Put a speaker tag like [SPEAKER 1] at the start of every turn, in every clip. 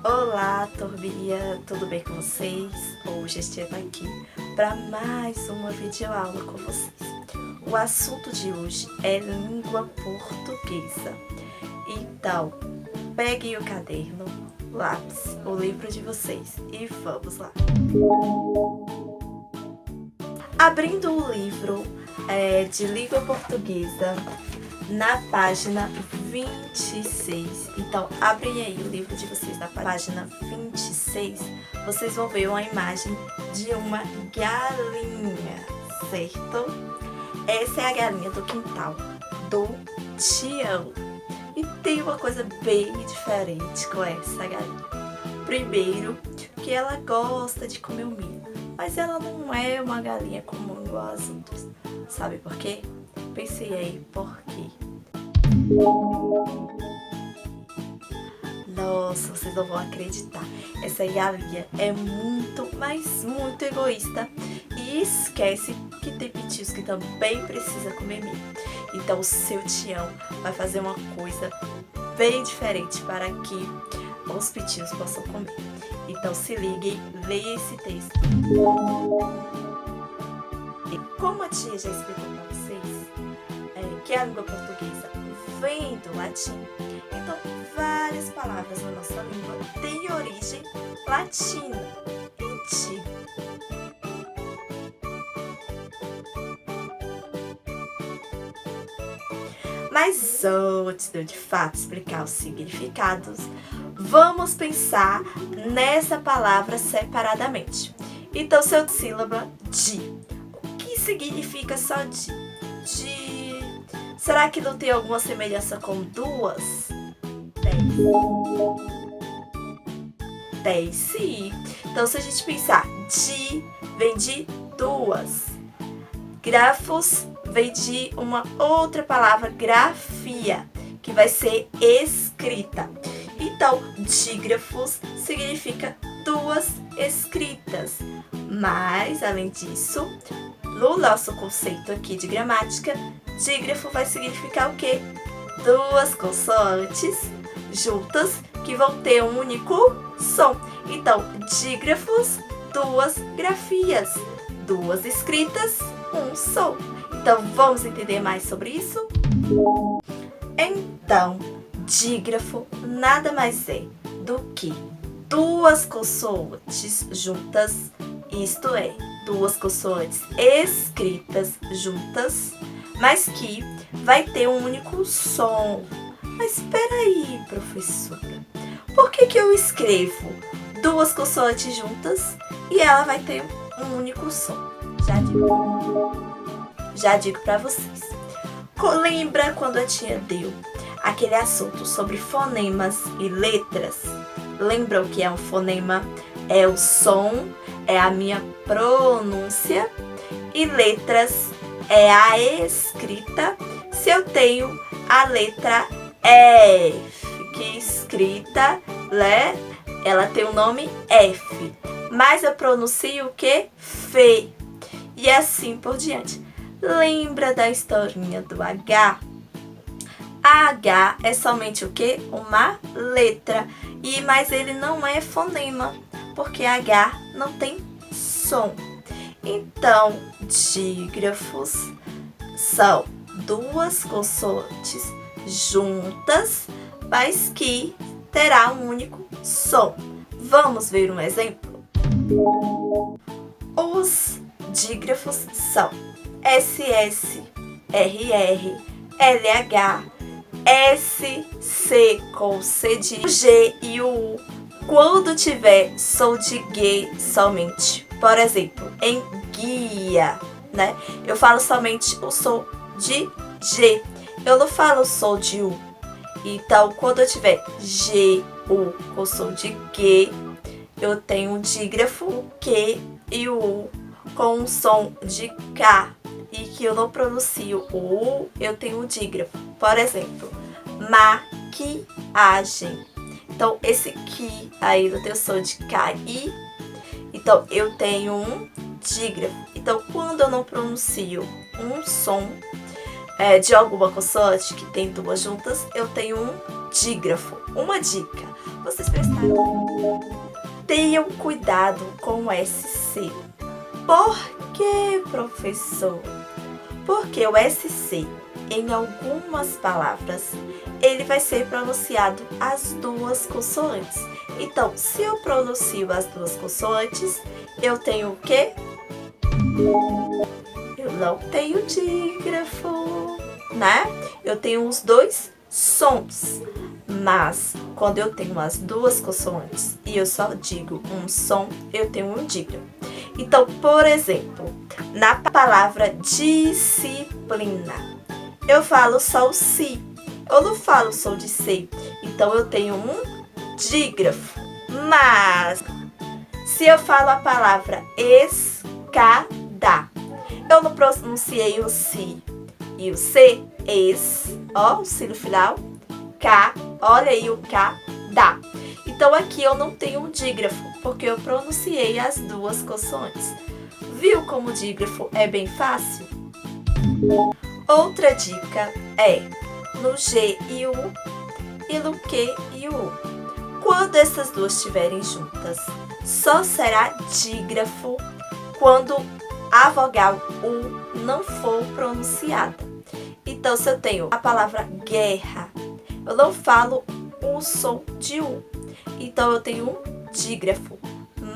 [SPEAKER 1] Olá, turminha, tudo bem com vocês? Hoje estou aqui para mais uma videoaula com vocês. O assunto de hoje é língua portuguesa. Então, peguem o caderno, lápis, o livro de vocês e vamos lá. Abrindo o livro de língua portuguesa, na página 26, então abrem aí o livro de vocês na página 26, vocês vão ver uma imagem de uma galinha, certo? Essa é a galinha do quintal do Tião. E tem uma coisa bem diferente com essa galinha. Primeiro, que ela gosta de comer o milho, mas ela não é uma galinha comum igual as outras. Sabe por quê? Pensei aí, por quê? Nossa, vocês não vão acreditar. Essa galinha é muito, mas muito egoísta e esquece que tem pitios que também precisa comer milho. Então o seu Tião vai fazer uma coisa bem diferente para que os pitios possam comer. Então se liguem, leia esse texto. E como a tia já explicou para vocês, que a língua portuguesa vem do latim, então várias palavras na nossa língua têm origem latina. Mas antes de eu de fato explicar os significados, vamos pensar nessa palavra separadamente. Então, seu sílaba de. O que significa só de? Será que não tem alguma semelhança com duas? Tem sim. Então, se a gente pensar de, vem de duas. Grafos vem de uma outra palavra, grafia, que vai ser escrita. Então, dígrafos significa duas escritas. Mas, além disso, no nosso conceito aqui de gramática, dígrafo vai significar o quê? Duas consoantes juntas que vão ter um único som. Então, dígrafos, duas grafias, duas escritas, um som. Então, vamos entender mais sobre isso? Então, dígrafo nada mais é do que duas consoantes juntas, isto é, duas consoantes escritas juntas, mas que vai ter um único som. Mas espera aí, professora, por que eu escrevo duas consoantes juntas e ela vai ter um único som? Já digo para vocês. Lembra quando a tia deu aquele assunto sobre fonemas e letras? Lembra o que é um fonema? É o som, é a minha pronúncia, e letras é a escrita. Se eu tenho a letra F, que escrita, né? Ela tem o nome F, mas eu pronuncio o que? Fê. E assim por diante. Lembra da historinha do H? A H é somente o que? Uma letra. Mas ele não é fonema, porque H não tem som. Então, dígrafos são duas consoantes juntas, mas que terá um único som. Vamos ver um exemplo? Os dígrafos são SS, RR, LH, SC com cedilha, G e o U quando tiver som de G somente. Por exemplo, em guia, né? Eu falo somente o som de G, eu não falo o som de U. Então, quando eu tiver G, U com som de G, eu tenho um dígrafo Q e o U com um som de K, e que eu não pronuncio o U, eu tenho um dígrafo. Por exemplo, maquiagem. Então, esse que aí no teu som de K, I, então eu tenho um dígrafo. Então, quando eu não pronuncio um som de alguma consoante que tem duas juntas, eu tenho um dígrafo. Uma dica, vocês prestaram? Tenham cuidado com o SC. Por que, professor? Porque o SC, em algumas palavras, ele vai ser pronunciado as duas consoantes. Então, se eu pronuncio as duas consoantes, eu tenho o quê? Eu não tenho dígrafo, né? Eu tenho os dois sons. Mas, quando eu tenho as duas consoantes e eu só digo um som, eu tenho um dígrafo. Então, por exemplo, na palavra disciplina, eu falo só o si. Eu não falo som de C. Então, eu tenho um dígrafo. Mas, se eu falo a palavra escada, eu não pronunciei o si e o C, ó, o si no final, K, olha aí o K, dá. Então aqui eu não tenho um dígrafo, porque eu pronunciei as duas consoantes. Viu como o dígrafo é bem fácil? Outra dica é no G e U e no Q e U. Quando essas duas estiverem juntas, só será dígrafo quando a vogal U não for pronunciada. Então, se eu tenho a palavra guerra, eu não falo o som de U. Então, eu tenho um dígrafo.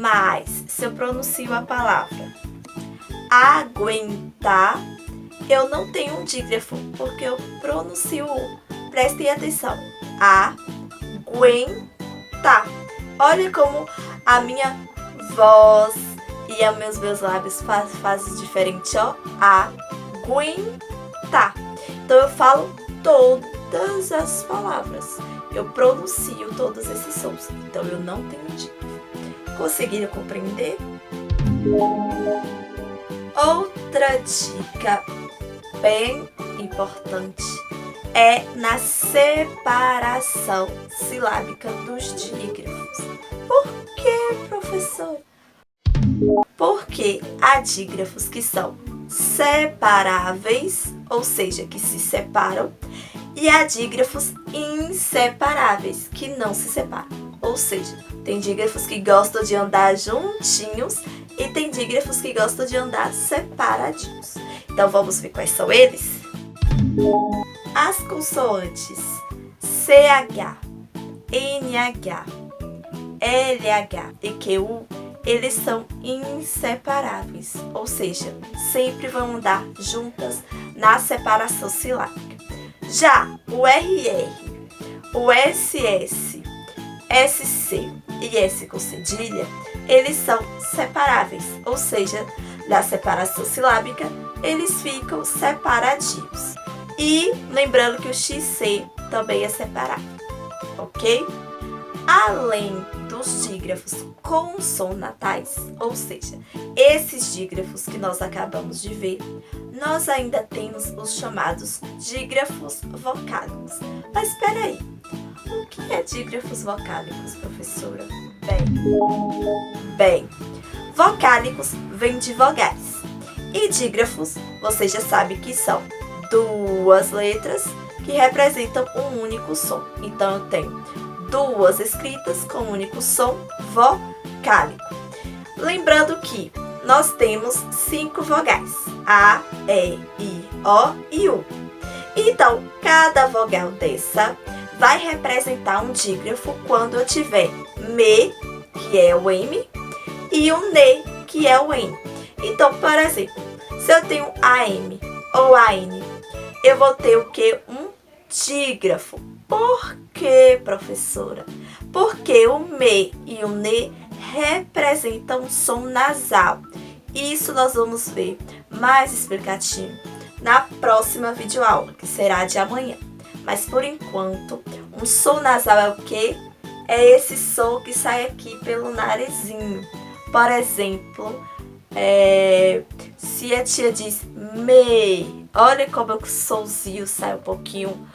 [SPEAKER 1] Mas, se eu pronuncio a palavra aguentar, eu não tenho um dígrafo, porque eu pronuncio U. Prestem atenção. Aguentar. Olha como a minha voz e os meus lábios fazem diferente, ó. Aguentar. Então, eu falo todas as palavras. Eu pronuncio todos esses sons. Então, eu não tenho dígrafo. Conseguiram compreender? Outra dica bem importante é na separação silábica dos dígrafos. Por que, professor? Porque há dígrafos que são separáveis, ou seja, que se separam, e há dígrafos inseparáveis, que não se separam. Ou seja, tem dígrafos que gostam de andar juntinhos e tem dígrafos que gostam de andar separadinhos. Então, vamos ver quais são eles? As consoantes CH, NH, LH e QU, eles são inseparáveis, ou seja, sempre vão andar juntas na separação silábica. Já o RR, o SS, SC e S com cedilha, eles são separáveis, ou seja, na separação silábica, eles ficam separadinhos. E lembrando que o XC também é separado, ok? Além dos dígrafos consonantais, ou seja, esses dígrafos que nós acabamos de ver, nós ainda temos os chamados dígrafos vocálicos. Mas espera aí, o que é dígrafos vocálicos, professora? Bem, vocálicos vem de vogais e dígrafos, você já sabe que são duas letras que representam um único som. Então, eu tenho duas escritas com um único som vocálico. Lembrando que nós temos 5 vogais: A, E, I, O e U. Então, cada vogal dessa vai representar um dígrafo quando eu tiver me, que é o M, e o ne, que é o N. Então, por exemplo, se eu tenho AM ou AN, eu vou ter o que? Um dígrafo. Por que, professora? Porque o me e o ne representam um som nasal. Isso nós vamos ver mais explicativo na próxima videoaula, que será de amanhã. Mas por enquanto, um som nasal é o quê? É esse som que sai aqui pelo narizinho. Por exemplo, se a tia diz me, olha como o somzinho sai um pouquinho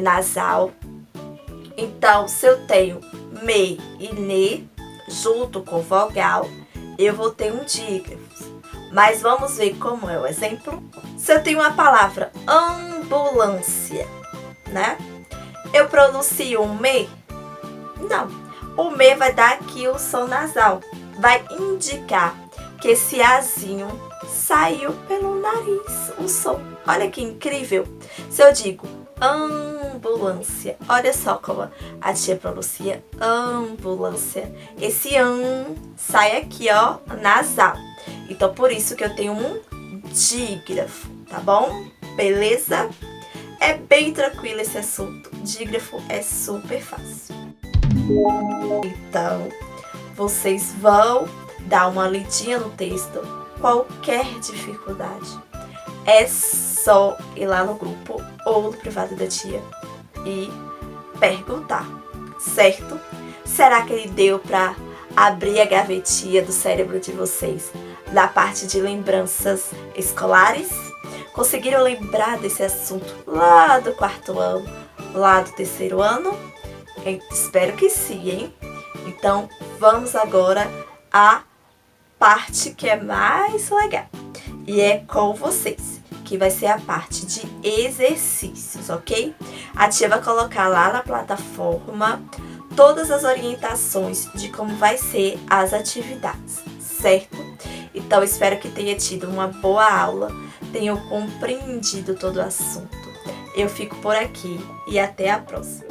[SPEAKER 1] nasal. Então, se eu tenho me e ne junto com vogal, eu vou ter um dígrafo. Mas vamos ver como é o exemplo. Se eu tenho uma palavra ambulância, né? Eu pronuncio um me? Não. O me vai dar aqui o som nasal. Vai indicar que esse azinho saiu pelo nariz, o som. Olha que incrível. Se eu digo ambulância, olha só como a tia pronuncia ambulância. Esse sai aqui, ó, nasal. Então, por isso que eu tenho um dígrafo, tá bom? Beleza? É bem tranquilo esse assunto. Dígrafo é super fácil. Então, vocês vão dar uma lidinha no texto. Qualquer dificuldade, é só ir lá no grupo ou no privado da tia e perguntar, certo? Será que ele deu para abrir a gavetinha do cérebro de vocês na parte de lembranças escolares? Conseguiram lembrar desse assunto lá do 4º ano, lá do 3º ano? Espero que sim, hein? Então, vamos agora à parte que é mais legal. E é com vocês, que vai ser a parte de exercícios, ok? A tia vai colocar lá na plataforma todas as orientações de como vai ser as atividades, certo? Então, espero que tenha tido uma boa aula, tenham compreendido todo o assunto. Eu fico por aqui e até a próxima.